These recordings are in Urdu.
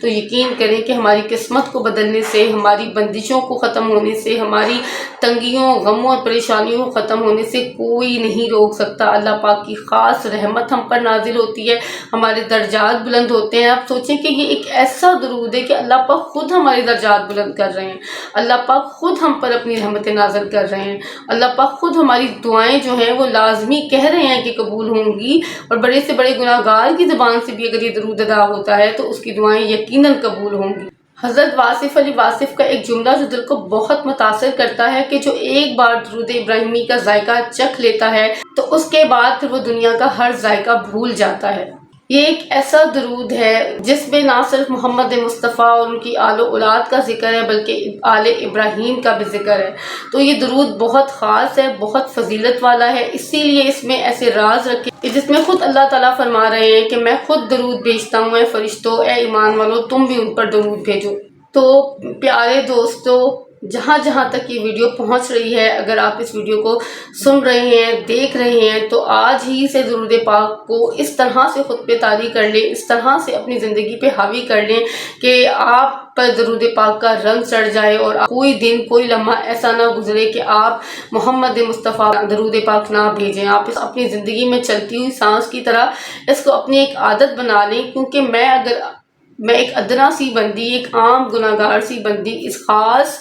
تو یقین کریں کہ ہماری قسمت کو بدلنے سے، ہماری بندشوں کو ختم ہونے سے، ہماری تنگیوں، غموں اور پریشانیوں کو ختم ہونے سے کوئی نہیں روک سکتا۔ اللہ پاک کی خاص رحمت ہم پر نازل ہوتی ہے، ہمارے درجات بلند ہوتے ہیں۔ آپ سوچیں کہ یہ ایک ایسا درود ہے کہ اللہ پاک خود ہمارے درجات بلند کر رہے ہیں، اللہ پاک خود ہم پر اپنی رحمتیں نازل کر رہے ہیں، اللہ پاک خود ہماری دعائیں جو ہیں وہ لازمی کہہ رہے ہیں کہ قبول ہوں گی، اور بڑے سے بڑے گناہ گار کی زبان سے بھی اگر یہ درود ادا ہوتا ہے تو اس کی دعائیں یقیناً قبول ہوں گی۔ حضرت واصف علی واصف کا ایک جملہ جو دل کو بہت متاثر کرتا ہے کہ جو ایک بار درود ابراہیمی کا ذائقہ چکھ لیتا ہے تو اس کے بعد پھر وہ دنیا کا ہر ذائقہ بھول جاتا ہے۔ یہ ایک ایسا درود ہے جس میں نہ صرف محمد مصطفیٰ اور ان کی آل و اولاد کا ذکر ہے بلکہ آل ابراہیم کا بھی ذکر ہے۔ تو یہ درود بہت خاص ہے، بہت فضیلت والا ہے، اسی لیے اس میں ایسے راز رکھے کہ جس میں خود اللہ تعالیٰ فرما رہے ہیں کہ میں خود درود بھیجتا ہوں، اے فرشتوں، اے ایمان والو، تم بھی ان پر درود بھیجو۔ تو پیارے دوستو، جہاں جہاں تک یہ ویڈیو پہنچ رہی ہے، اگر آپ اس ویڈیو کو سن رہے ہیں، دیکھ رہے ہیں، تو آج ہی سے درود پاک کو اس طرح سے خود پہ طاری کر لیں، اس طرح سے اپنی زندگی پہ حاوی کر لیں کہ آپ پر درود پاک کا رنگ چڑھ جائے اور کوئی دن، کوئی لمحہ ایسا نہ گزرے کہ آپ محمد مصطفیٰ درود پاک نہ بھیجیں۔ آپ اس اپنی زندگی میں چلتی ہوئی سانس کی طرح اس کو اپنی ایک عادت بنا لیں، کیونکہ میں ایک ادنا سی بندی، ایک عام گناہ گار سی بندی اس خاص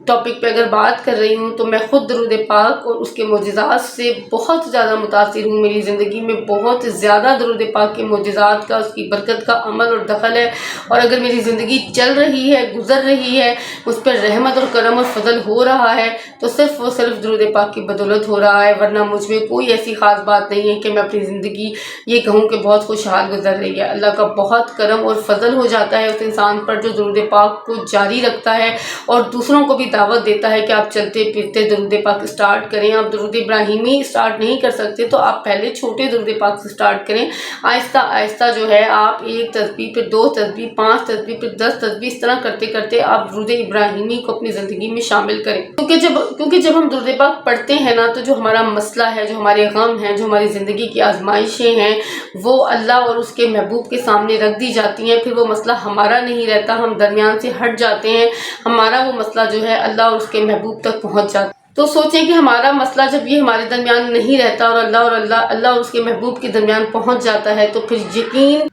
ٹاپک پہ اگر بات کر رہی ہوں تو میں خود درود پاک اور اس کے معجزات سے بہت زیادہ متاثر ہوں۔ میری زندگی میں بہت زیادہ درود پاک کے معجزات کا، اس کی برکت کا عمل اور دخل ہے، اور اگر میری زندگی چل رہی ہے، گزر رہی ہے، اس پر رحمت اور کرم اور فضل ہو رہا ہے تو صرف اور صرف درود پاک کی بدولت ہو رہا ہے، ورنہ مجھ میں کوئی ایسی خاص بات نہیں ہے کہ میں اپنی زندگی یہ کہوں کہ بہت خوشحال گزر رہی ہے۔ اللہ کا بہت کرم اور فضل ہو جاتا ہے اس انسان پر جو درود پاک کو جاری رکھتا ہے اور دوسروں کو بھی دعوت دیتا ہے کہ آپ چلتے پھرتے درود پاک اسٹارٹ کریں۔ آپ درود ابراہیمی اسٹارٹ نہیں کر سکتے تو آپ پہلے چھوٹے درود پاک سے اسٹارٹ کریں، آہستہ آہستہ جو ہے آپ 1 تسبیح، پھر 2 تسبیح، 5 تسبیح، پھر 10 تسبیح، اس طرح کرتے کرتے آپ درود ابراہیمی کو اپنی زندگی میں شامل کریں، کیونکہ جب ہم درود پاک پڑھتے ہیں نا تو جو ہمارا مسئلہ ہے، جو ہمارے غم ہیں، جو ہماری زندگی کی آزمائشیں ہیں، وہ اللہ اور اس کے محبوب کے سامنے رکھ دی جاتی ہیں، پھر وہ مسئلہ ہمارا نہیں رہتا، ہم درمیان سے ہٹ جاتے ہیں، ہمارا وہ مسئلہ جو ہے اللہ اور اس کے محبوب تک پہنچ جاتا ہے۔ تو سوچیں کہ ہمارا مسئلہ جب یہ ہمارے درمیان نہیں رہتا اور اللہ اور اس کے محبوب کے درمیان پہنچ جاتا ہے تو پھر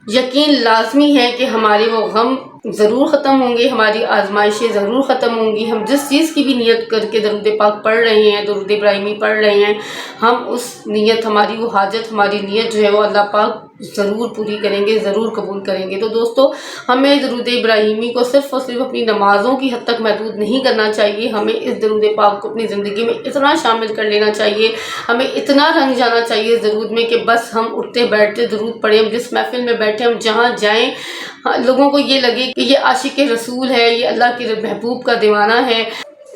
یقین لازمی ہے کہ ہمارے وہ غم ضرور ختم ہوں گے، ہماری آزمائشیں ضرور ختم ہوں گی۔ ہم جس چیز کی بھی نیت کر کے درود پاک پڑھ رہے ہیں، درود ابراہیمی پڑھ رہے ہیں، ہم اس نیت، ہماری وہ حاجت، ہماری نیت جو ہے وہ اللہ پاک ضرور پوری کریں گے، ضرور قبول کریں گے۔ تو دوستو، ہمیں درود ابراہیمی کو صرف اور صرف اپنی نمازوں کی حد تک محدود نہیں کرنا چاہیے، ہمیں اس درود پاک کو اپنی زندگی میں اتنا شامل کر لینا چاہیے، ہمیں اتنا رنگ جانا چاہیے درود میں کہ بس ہم اٹھتے بیٹھتے درود پڑھیں، ہم جس محفل میں بیٹھے، ہم جہاں جائیں، لوگوں کو یہ لگے کہ یہ عاشق رسول ہے، یہ اللہ کے محبوب کا دیوانہ ہے۔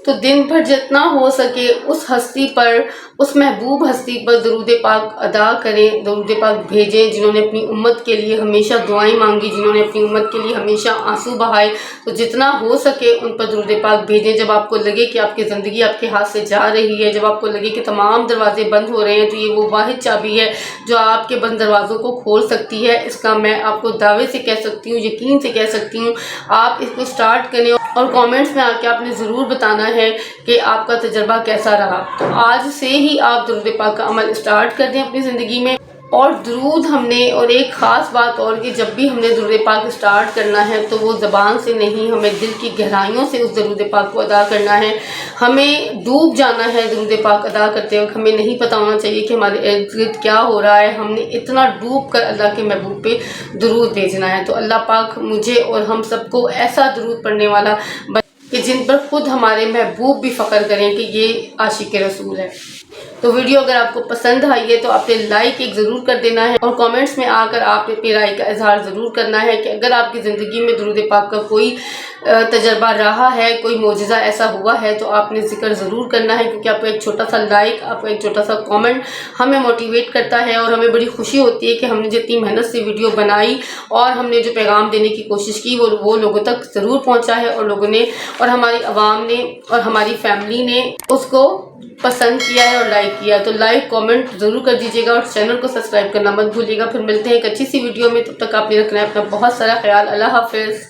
تو دن بھر جتنا ہو سکے اس ہستی پر، اس محبوب ہستی پر درود پاک ادا کریں، درود پاک بھیجیں، جنہوں نے اپنی امت کے لیے ہمیشہ دعائیں مانگی، جنہوں نے اپنی امت کے لیے ہمیشہ آنسو بہائے، تو جتنا ہو سکے ان پر درود پاک بھیجیں۔ جب آپ کو لگے کہ آپ کی زندگی آپ کے ہاتھ سے جا رہی ہے، جب آپ کو لگے کہ تمام دروازے بند ہو رہے ہیں، تو یہ وہ واحد چابی ہے جو آپ کے بند دروازوں کو کھول سکتی ہے۔ اس کا میں آپ کو دعوے سے کہہ سکتی ہوں، یقین سے کہہ سکتی ہوں، آپ اس کو سٹارٹ کریں اور کامنٹس میں آ کے آپ نے ضرور بتانا ہے کہ آپ کا تجربہ کیسا رہا۔ تو آج سے ہی آپ درود پاک کا عمل اسٹارٹ کر دیں اپنی زندگی میں۔ اور درود ہم نے، اور ایک خاص بات اور کہ جب بھی ہم نے درود پاک اسٹارٹ کرنا ہے تو وہ زبان سے نہیں، ہمیں دل کی گہرائیوں سے اس درود پاک کو ادا کرنا ہے، ہمیں ڈوب جانا ہے درود پاک ادا کرتے وقت، ہمیں نہیں پتہ ہونا چاہیے کہ ہمارے ارد گرد کیا ہو رہا ہے، ہم نے اتنا ڈوب کر اللہ کے محبوب پہ درود بھیجنا ہے۔ تو اللہ پاک مجھے اور ہم سب کو ایسا درود پڑھنے والا کہ جن پر خود ہمارے محبوب بھی فخر کریں کہ یہ عاشق رسول ہے۔ تو ویڈیو اگر آپ کو پسند آئی ہے تو آپ نے لائک ایک ضرور کر دینا ہے، اور کامنٹس میں آ کر آپ اپنی رائے کا اظہار ضرور کرنا ہے کہ اگر آپ کی زندگی میں درود پاک کا کوئی تجربہ رہا ہے، کوئی معجزہ ایسا ہوا ہے تو آپ نے ذکر ضرور کرنا ہے، کیونکہ آپ کا ایک چھوٹا سا لائک، آپ کا ایک چھوٹا سا کامنٹ ہمیں موٹیویٹ کرتا ہے اور ہمیں بڑی خوشی ہوتی ہے کہ ہم نے جتنی محنت سے ویڈیو بنائی اور ہم نے جو پیغام دینے کی کوشش کی وہ لوگوں تک ضرور پہنچا ہے، اور لوگوں نے اور ہماری عوام نے اور ہماری فیملی نے اس کو پسند کیا ہے اور لائک کیا ہے۔ تو لائک کامنٹ ضرور کر دیجیے گا اور چینل کو سبسکرائب کرنا مت بھولیے گا۔ پھر ملتے ہیں ایک اچھی سی ویڈیو میں، تب تک آپ نے رکھنا ہے اپنا بہت سارا خیال۔ اللہ حافظ۔